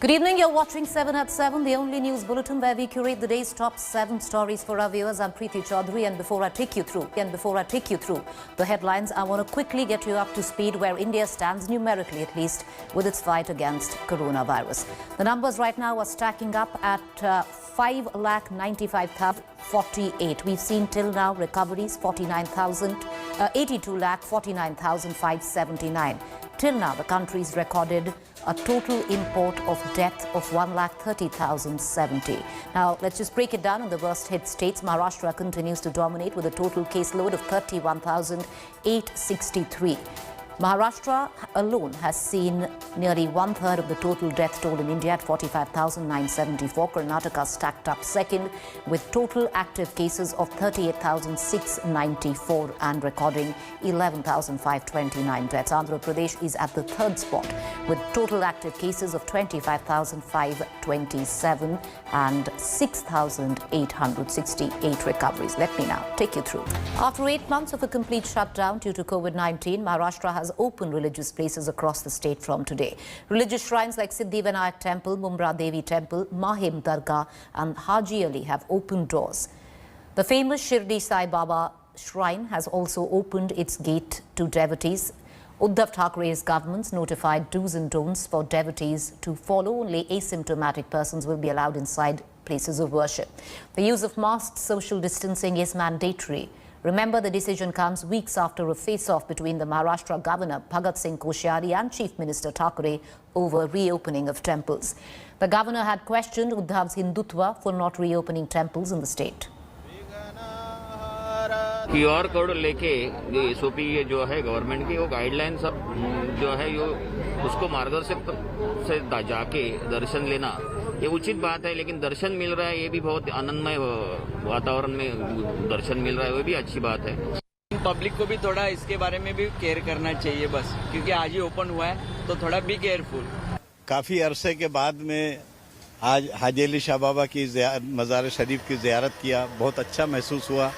Good evening, you're watching 7 at 7, the only news bulletin where we curate the day's top 7 stories for our viewers. I'm Preeti Chaudhary, and before I take you through the headlines, I want to quickly get you up to speed where India stands numerically, at least, with its fight against coronavirus. The numbers right now are stacking up at 5,95,048. We've seen till now recoveries 82,49,579. Till now, the country's recorded a total import of death of 1,30,070. Now, let's just break it down in the worst hit states. Maharashtra continues to dominate with a total caseload of 31,863. Maharashtra alone has seen nearly one-third of the total death toll in India at 45,974. Karnataka stacked up second with total active cases of 38,694 and recording 11,529 deaths. Andhra Pradesh is at the third spot with total active cases of 25,527 and 6,868 recoveries. Let me now take you through. After 8 months of a complete shutdown due to COVID-19, Maharashtra has opened religious places across the state from today. Religious shrines like Siddhivinayak Temple, Mumra Devi Temple, Mahim Dargah and Haji Ali have opened doors. The famous Shirdi Sai Baba shrine has also opened its gate to devotees. Uddhav Thakure's government's notified do's and don'ts for devotees to follow. Only asymptomatic persons will be allowed inside places of worship. The use of masks, social distancing is mandatory. Remember, the decision comes weeks after a face-off between the Maharashtra governor Bhagat Singh Koshyari and Chief Minister Thakure over reopening of temples. The governor had questioned Uddhav's Hindutva for not reopening temples in the state. QR code लेके जो SOP ये जो है government की वो guideline सब जो है यो उसको मार्गदर्शक से जाके दर्शन लेना ये उचित बात है, लेकिन दर्शन मिल रहा है ये भी बहुत आनंदमय वातावरण में दर्शन मिल रहा है, वो भी अच्छी बात है। पब्लिक को भी थोड़ा इसके बारे में भी केयर करना चाहिए बस, क्योंकि आज ही ओपन हुआ है तो थोड़ा बी केयरफुल। काफी अरसे के बाद में आज हाजी अली शाह बाबा की मज़ार शरीफ की ज़ियारत किया, बहुत अच्छा महसूस हुआ।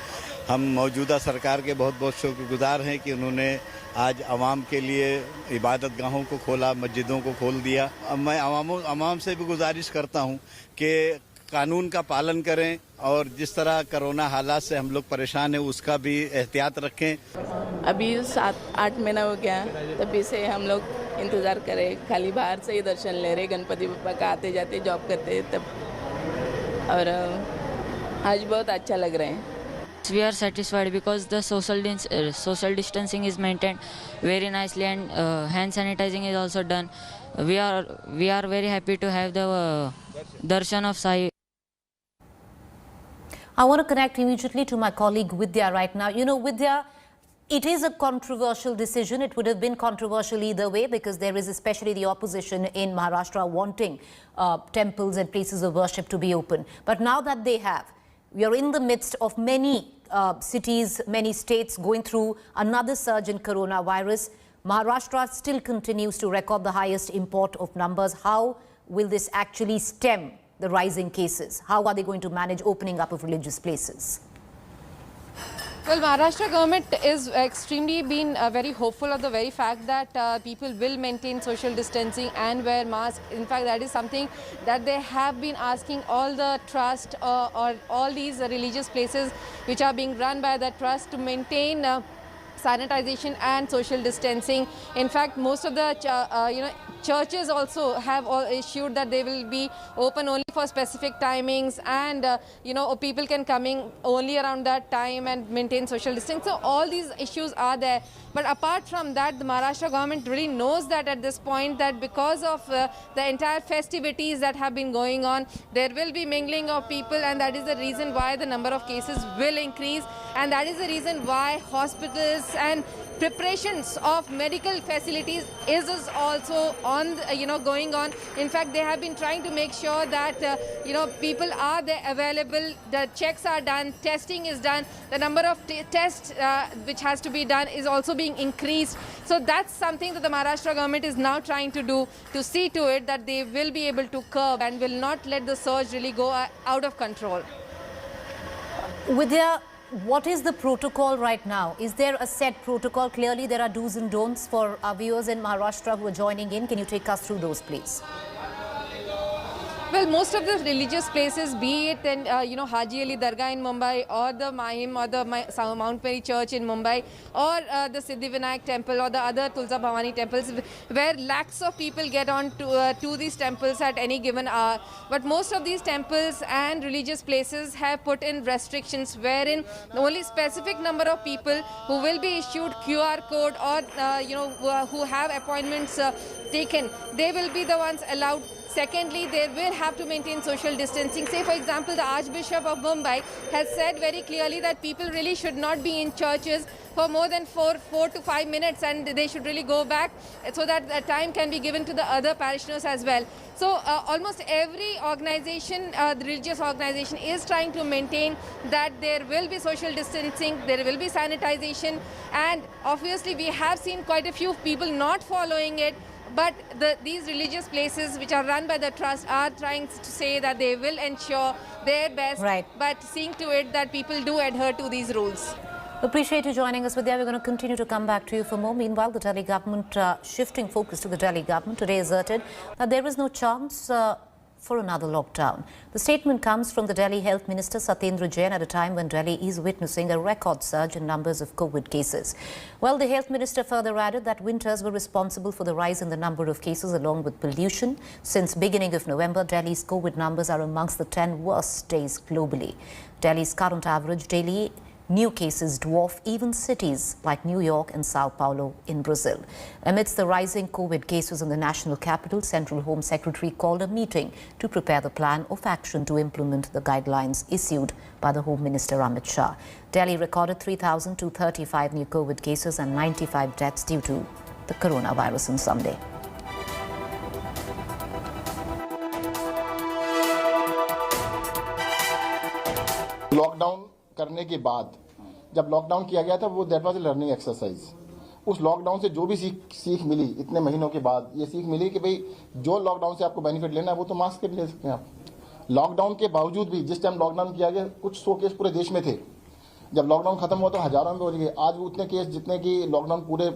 हम मौजूदा सरकार के बहुत बहुत शुक्रगुजार हैं कि उन्होंने आज आवाम के लिए इबादत गाहों को खोला, मस्जिदों को खोल दिया। अब मैं आवाम से भी गुजारिश करता हूं कि कानून का पालन करें और जिस तरह कोरोना हालात से हम लोग परेशान हैं उसका भी एहतियात रखें। अभी 7-8 महीना हो गया, तभी से हम लोग इंतज़ार करें, खाली बाहर से ही दर्शन ले रहे, गणपति बप्पा का आते जाते जॉब करते तब, और आज बहुत अच्छा लग रहा है। We are satisfied because the social distancing is maintained very nicely, and hand sanitizing is also done. We are very happy to have the darshan of Sai. I want to connect immediately to my colleague Vidya right now. You know, Vidya, it is a controversial decision. It would have been controversial either way because there is especially the opposition in Maharashtra wanting temples and places of worship to be open. But now that they have, we are in the midst of many cities, many states going through another surge in coronavirus. Maharashtra still continues to record the highest import of numbers. How will this actually stem the rising cases? How are they going to manage opening up of religious places? Well, Maharashtra government is extremely been very hopeful of the very fact that people will maintain social distancing and wear masks. In fact, that is something that they have been asking all the trust or all these religious places which are being run by the trust to maintain sanitization and social distancing. In fact, most of the churches also have issued that they will be open only for specific timings, and people can come in only around that time and maintain social distancing. So all these issues are there. But apart from that, the Maharashtra government really knows that at this point that because of the entire festivities that have been going on, there will be mingling of people, and that is the reason why the number of cases will increase, and that is the reason why hospitals and preparations of medical facilities is also on going on. In fact, they have been trying to make sure that people are there available, the checks are done, testing is done, the number of tests which has to be done is also being increased. So that's something that the Maharashtra government is now trying to do, to see to it that they will be able to curb and will not let the surge really go out of control. Vidya, what is the protocol right now? Is there a set protocol? Clearly, there are do's and don'ts for our viewers in Maharashtra who are joining in. Can you take us through those, please? Well, most of the religious places, be it in Haji Ali Dargah in Mumbai, or the Mahim or the Mount Mary Church in Mumbai, or the Siddhivinayak Temple, or the other Tulsa Bhavani temples, where lakhs of people get on to these temples at any given hour. But most of these temples and religious places have put in restrictions, wherein only specific number of people who will be issued QR code or who have appointments taken, they will be the ones allowed. Secondly, they will have to maintain social distancing. Say, for example, the Archbishop of Mumbai has said very clearly that people really should not be in churches for more than 4 to 5 minutes, and they should really go back so that the time can be given to the other parishioners as well. So almost every organization, the religious organization, is trying to maintain that there will be social distancing, there will be sanitization, and obviously we have seen quite a few people not following it. But these religious places which are run by the trust are trying to say that they will ensure their best, but seeing to it that people do adhere to these rules. Appreciate you joining us, Vidya. We're going to continue to come back to you for more. Meanwhile, the Delhi government, shifting focus to the Delhi government, today asserted that there is no chance for another lockdown. The statement comes from the Delhi Health Minister Satyendra Jain at a time when Delhi is witnessing a record surge in numbers of COVID cases. Well, the Health Minister further added that winters were responsible for the rise in the number of cases along with pollution. Since beginning of November, Delhi's COVID numbers are amongst the 10 worst days globally. Delhi's current average daily new cases dwarf even cities like New York and Sao Paulo in Brazil. Amidst the rising COVID cases in the national capital, Central Home Secretary called a meeting to prepare the plan of action to implement the guidelines issued by the Home Minister Amit Shah. Delhi recorded 3,235 new COVID cases and 95 deaths due to the coronavirus on Sunday. Lockdown करने के बाद जब lockdown किया गया था वो that was a learning exercise. उस lockdown से जो भी सीख मिली इतने महीनों के बाद, ये सीख मिली कि भाई जो लॉकडाउन से आपको बेनिफिट लेना है वो तो मास्क के ले सकते हैं आप। लॉकडाउन के बावजूद भी जिस टाइम लॉकडाउन किया गया कुछ 100 केस पूरे देश में थे, जब लॉकडाउन खत्म हुआ तो हजारों में पहुंच गए। आज भी उतने केस जितने की लॉकडाउन पूरे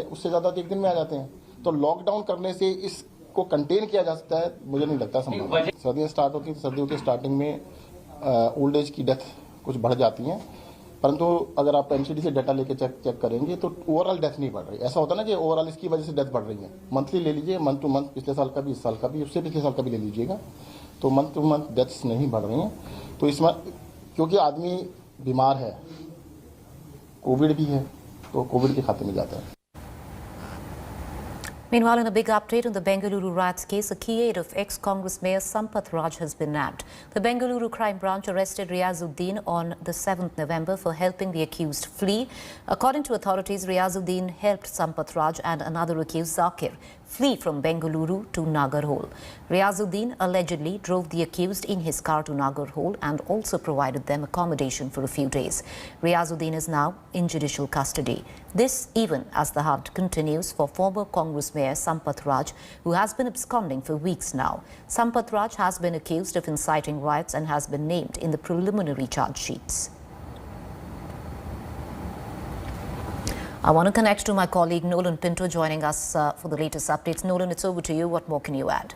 उससे ज्यादा एक दिन में आ जाते हैं। तो लॉकडाउन करने से इसको कंटेन किया जा सकता है, मुझे नहीं लगता संभव। सर्दियाँ स्टार्ट होती हैं, सर्दियों के स्टार्टिंग में ओल्ड एज की डेथ कुछ बढ़ जाती हैं, परंतु अगर आप एनसीडी से डाटा लेके चेक करेंगे तो ओवरऑल डेथ नहीं बढ़ रही। ऐसा होता है ना कि ओवरऑल इसकी वजह से डेथ बढ़ रही है। मंथली ले लीजिए, मंथ टू मंथ, पिछले साल का भी, इस साल का भी, उससे पिछले साल का भी ले लीजिएगा, तो मंथ टू मंथ डेथ्स नहीं बढ़ रही हैं। तो इसमें क्योंकि आदमी बीमार है, कोविड भी है, तो कोविड के खाते में जाता है। Meanwhile, in a big update on the Bengaluru riots case, a key aide of ex-Congress Mayor Sampath Raj has been nabbed. The Bengaluru crime branch arrested Riazuddin on the 7th November for helping the accused flee. According to authorities, Riazuddin helped Sampath Raj and another accused, Zakir, flee from Bengaluru to Nagarhole. Riazuddin allegedly drove the accused in his car to Nagarhole and also provided them accommodation for a few days. Riazuddin is now in judicial custody. This even as the hunt continues for former Congress Mayor Sampath Raj, who has been absconding for weeks now. Sampath Raj has been accused of inciting riots and has been named in the preliminary charge sheets. I want to connect to my colleague Nolan Pinto joining us for the latest updates. Nolan, it's over to you. What more can you add?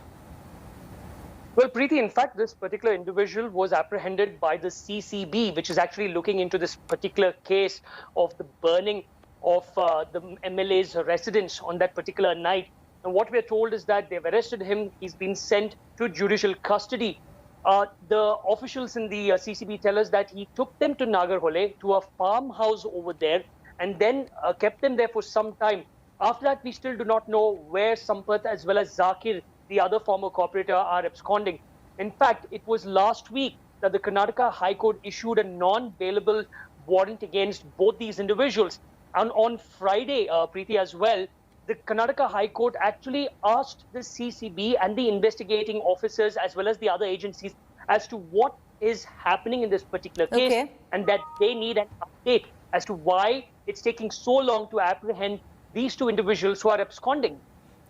Well, Preeti, in fact, this particular individual was apprehended by the CCB, which is actually looking into this particular case of the burning of the MLA's residence on that particular night. And what we're told is that they've arrested him. He's been sent to judicial custody. The officials in the CCB tell us that he took them to Nagarhole, to a farmhouse over there, and then kept them there for some time. After that, we still do not know where Sampath as well as Zakir, the other former cooperator, are absconding. In fact, it was last week that the Karnataka High Court issued a non-bailable warrant against both these individuals. And on Friday, Preeti, as well, the Karnataka High Court actually asked the CCB and the investigating officers as well as the other agencies as to what is happening in this particular case, and that they need an update as to why it's taking so long to apprehend these two individuals who are absconding.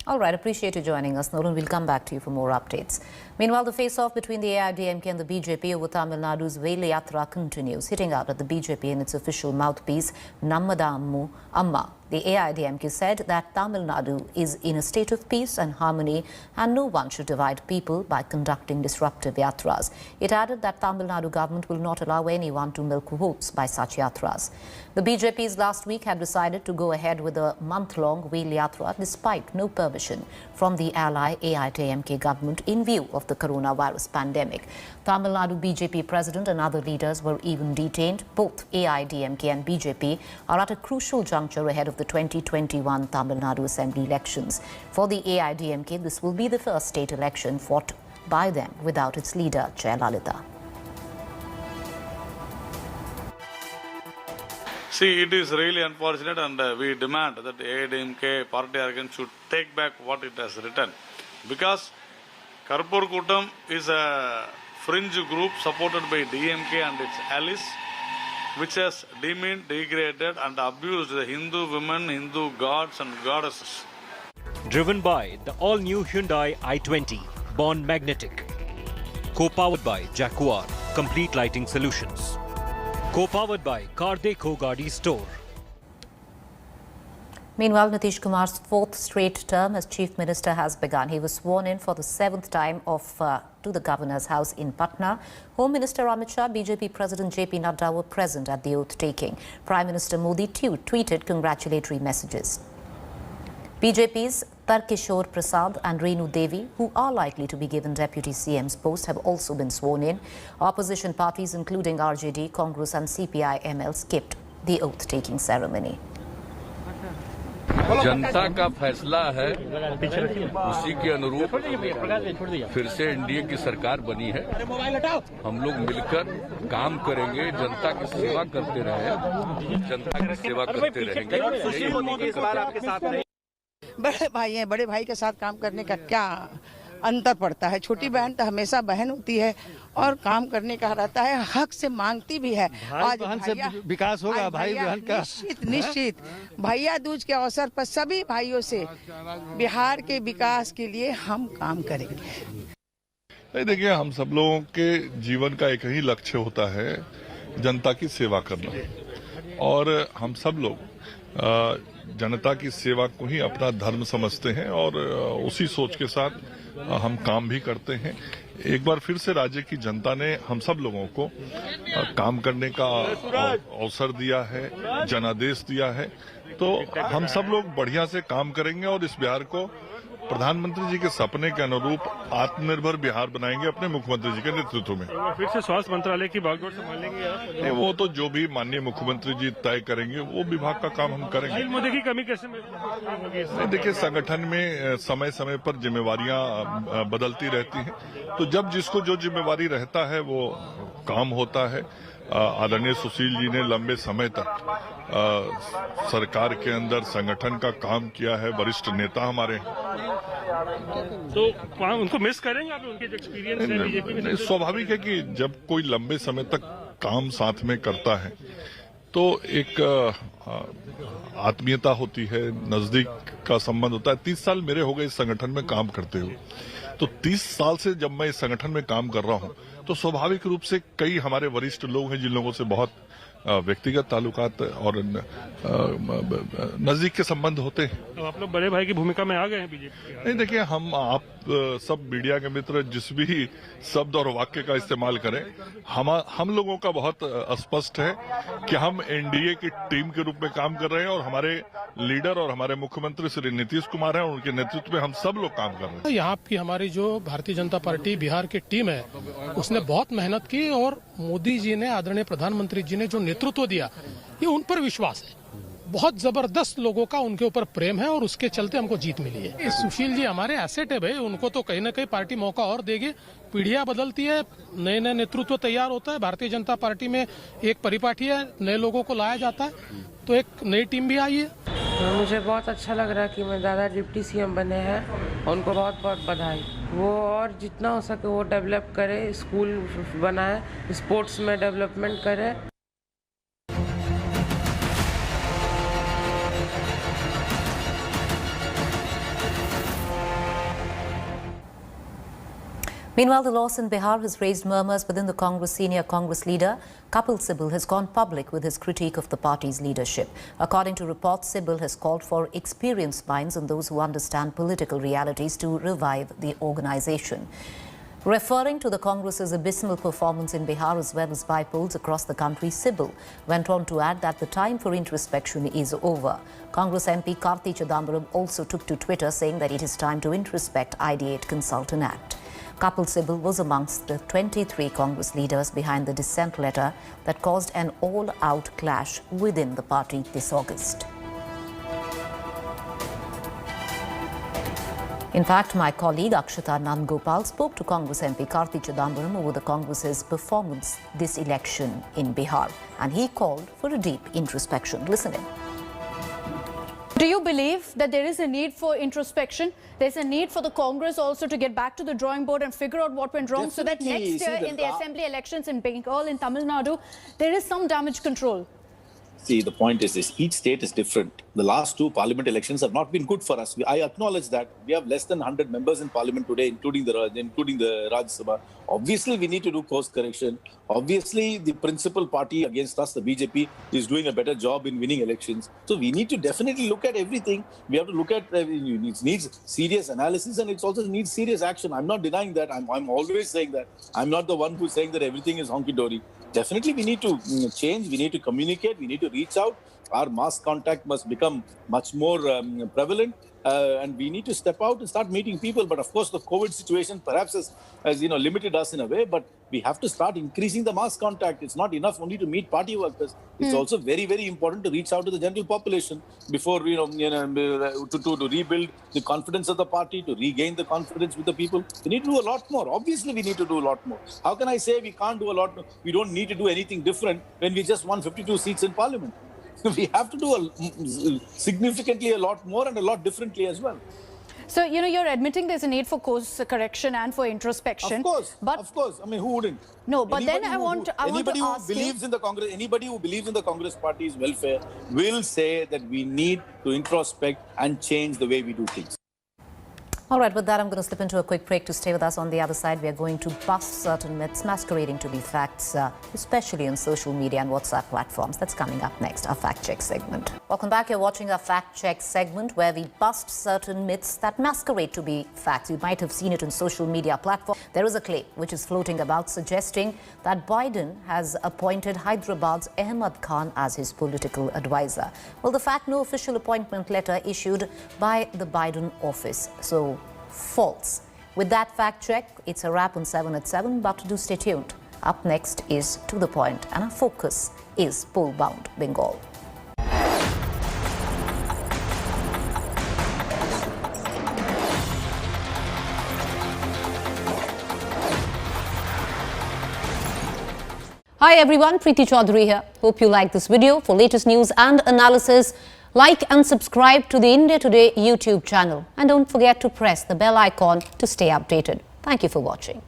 All right, appreciate you joining us, Nolan. We'll come back to you for more updates. Meanwhile, the face-off between the AIADMK and the BJP over Tamil Nadu's Veil Yatra continues, hitting out at the BJP and its official mouthpiece, Nammada Amma. The AIADMK said that Tamil Nadu is in a state of peace and harmony and no one should divide people by conducting disruptive yatras. It added that Tamil Nadu government will not allow anyone to milk votes by such yatras. The BJP's last week had decided to go ahead with a month-long wheel yatra despite no permission from the ally AIADMK government in view of the coronavirus pandemic. Tamil Nadu BJP president and other leaders were even detained. Both AIADMK and BJP are at a crucial juncture ahead of the 2021 Tamil Nadu Assembly elections. For the AIADMK, this will be the first state election fought by them without its leader, Jayalalitha. See, it is really unfortunate, and we demand that the AIADMK party organ should take back what it has written. Because Karpur Kutam is a fringe group supported by DMK and its allies, which has demeaned, degraded and abused the Hindu women, Hindu gods and goddesses. Driven by the all-new Hyundai i20, born magnetic. Co-powered by Jaguar, complete lighting solutions. Co-powered by Kar Dekho Gaadi Store. Meanwhile, Nitish Kumar's fourth straight term as Chief Minister has begun. He was sworn in for the seventh time to the Governor's house in Patna. Home Minister Amit Shah, BJP President JP Nadda were present at the oath-taking. Prime Minister Modi too tweeted congratulatory messages. BJP's Tarkishore Prasad and Renu Devi, who are likely to be given Deputy CM's post, have also been sworn in. Opposition parties including RJD, Congress and CPI-ML skipped the oath-taking ceremony. जनता का फैसला है, उसी के अनुरूप फिर से NDA की सरकार बनी है। हम लोग मिलकर काम करेंगे, जनता की सेवा करते रहे, जनता की सेवा करते रहेंगे। बड़े भाई हैं, बड़े भाई के साथ काम करने का क्या अंतर पड़ता है। छोटी बहन तो हमेशा बहन होती है और काम करने का रहता है, हक से मांगती भी है। आज बहन से विकास होगा, भाई बहन का निश्चित भैया दूज के अवसर पर सभी भाइयों से बिहार के विकास के लिए हम काम करेंगे। नहीं, देखिए, हम सब लोगों के जीवन का एक ही लक्ष्य होता है, जनता की सेवा करना, और हम सब लोग जनता की सेवा को ही अपना धर्म समझते हैं और उसी सोच के साथ हम काम भी करते हैं। एक बार फिर से राज्य की जनता ने हम सब लोगों को काम करने का अवसर दिया है, जनादेश दिया है, तो हम सब लोग बढ़िया से काम करेंगे और इस बिहार को प्रधानमंत्री जी के सपने के अनुरूप आत्मनिर्भर बिहार बनाएंगे अपने मुख्यमंत्री जी के नेतृत्व में। फिर से स्वास्थ्य मंत्रालय की बागडोर संभालेंगे आप? वो तो जो भी माननीय मुख्यमंत्री जी तय करेंगे वो विभाग का काम हम करेंगे। मोदी की कमी कैसे होगी? देखिए, संगठन में समय समय पर जिम्मेवारियां बदलती रहती हैं, तो जब जिसको जो जिम्मेवारी रहता है वो काम होता है। आदरणीय सुशील जी ने लंबे समय तक सरकार के अंदर संगठन का काम किया है, वरिष्ठ नेता हमारे हैं। तो उनको मिस करेंगे आप? उनके एक्सपीरियंस है बीजेपी में? स्वाभाविक है कि जब कोई लंबे समय तक काम साथ में करता है तो एक आत्मीयता होती है, नजदीक का संबंध होता है। 30 साल मेरे हो गए इस संगठन में काम करते हुए, तो 30 साल से जब मैं इस संगठन में काम कर रहा हूं तो स्वाभाविक रूप से कई हमारे वरिष्ठ लोग हैं जिन लोगों से बहुत व्यक्तिगत ताल्लुकात और नजदीक के संबंध होते हैं। तो आप लोग बड़े भाई की भूमिका में आ गए हैं बीजेपी? नहीं, देखिए, आप सब मीडिया के मित्र जिस भी शब्द और वाक्य का इस्तेमाल करें, हम लोगों का बहुत स्पष्ट है कि हम एनडीए की टीम के रूप में काम कर रहे हैं और हमारे लीडर और हमारे मुख्यमंत्री श्री नीतीश कुमार हैं और उनके नेतृत्व में हम सब लोग काम कर रहे हैं। यहाँ की हमारी जो भारतीय जनता पार्टी बिहार की टीम है उसने बहुत मेहनत की और मोदी जी ने, आदरणीय प्रधानमंत्री जी ने जो नेतृत्व दिया, ये उन पर विश्वास है। बहुत जबरदस्त लोगों का उनके ऊपर प्रेम है और उसके चलते हमको जीत मिली है। सुशील जी हमारे एसेट है भाई, उनको तो कहीं ना कहीं पार्टी मौका और देगी। पीढ़ियां बदलती है, नए नए नेतृत्व तैयार होता है। भारतीय जनता पार्टी में एक परिपाटी है, नए लोगों को लाया जाता है, तो एक नई टीम भी आई है। मुझे बहुत अच्छा लग रहा है कि मेरे दादा डिप्टी सीएम बने हैं, उनको बहुत बहुत बधाई। वो और जितना हो सके वो डेवलप करे, स्कूल बनाए, स्पोर्ट्स में डेवलपमेंट करे। Meanwhile, the loss in Bihar has raised murmurs within the Congress. Senior Congress leader Kapil Sibal has gone public with his critique of the party's leadership. According to reports, Sibal has called for experienced minds and those who understand political realities to revive the organization. Referring to the Congress's abysmal performance in Bihar as well as by polls across the country, Sibal went on to add that the time for introspection is over. Congress MP Karthi Chidambaram also took to Twitter saying that it is time to introspect, ideate, consult and act. Kapil Sibal was amongst the 23 Congress leaders behind the dissent letter that caused an all-out clash within the party this August. In fact, my colleague Akshita Nandgopal spoke to Congress MP Karthi Chidambaram over the Congress's performance this election in Bihar, and he called for a deep introspection. Listen in. Do you believe that there is a need for introspection? There's a need for the Congress also to get back to the drawing board and figure out what went wrong so that next year in the assembly elections in Bengal, in Tamil Nadu, there is some damage control? See, the point is this, each state is different. The last two parliament elections have not been good for us. I acknowledge that. We have less than 100 members in parliament today, including the Rajya Sabha. Obviously, we need to do course correction. Obviously, the principal party against us, the BJP, is doing a better job in winning elections. So we need to definitely look at everything. We have to look at, it needs serious analysis and it also needs serious action. I'm not denying that. I'm always saying that. I'm not the one who's saying that everything is honky-dory. Definitely, we need to change, we need to communicate, we need to reach out. Our mass contact must become much more prevalent and we need to step out and start meeting people. But of course, the COVID situation perhaps has limited us in a way, but we have to start increasing the mass contact. It's not enough only to meet party workers. It's also very, very important to reach out to the general population before, to rebuild the confidence of the party, to regain the confidence with the people. We need to do a lot more. Obviously, we need to do a lot more. How can I say we can't do a lot more? We don't need to do anything different when we just won 52 seats in parliament. We have to do significantly a lot more and a lot differently as well. So, you're admitting there's a need for course correction and for introspection. Of course. I mean, who wouldn't? No, but anybody then I want to ask anybody who believes in the Congress party's welfare will say that we need to introspect and change the way we do things. All right, with that, I'm going to slip into a quick break. To stay with us on the other side, we are going to bust certain myths masquerading to be facts, especially on social media and WhatsApp platforms. That's coming up next, our Fact Check segment. Welcome back. You're watching our Fact Check segment where we bust certain myths that masquerade to be facts. You might have seen it on social media platforms. There is a claim which is floating about suggesting that Biden has appointed Hyderabad's Ahmad Khan as his political advisor. Well, the fact, no official appointment letter issued by the Biden office. So, false. With that fact check, it's a wrap on 7 at 7, but do stay tuned. Up next is To The Point, and our focus is poll-bound Bengal. Hi everyone, Preeti Chaudhary here. Hope you like this video. For latest news and analysis, like and subscribe to the India Today YouTube channel. And don't forget to press the bell icon to stay updated. Thank you for watching.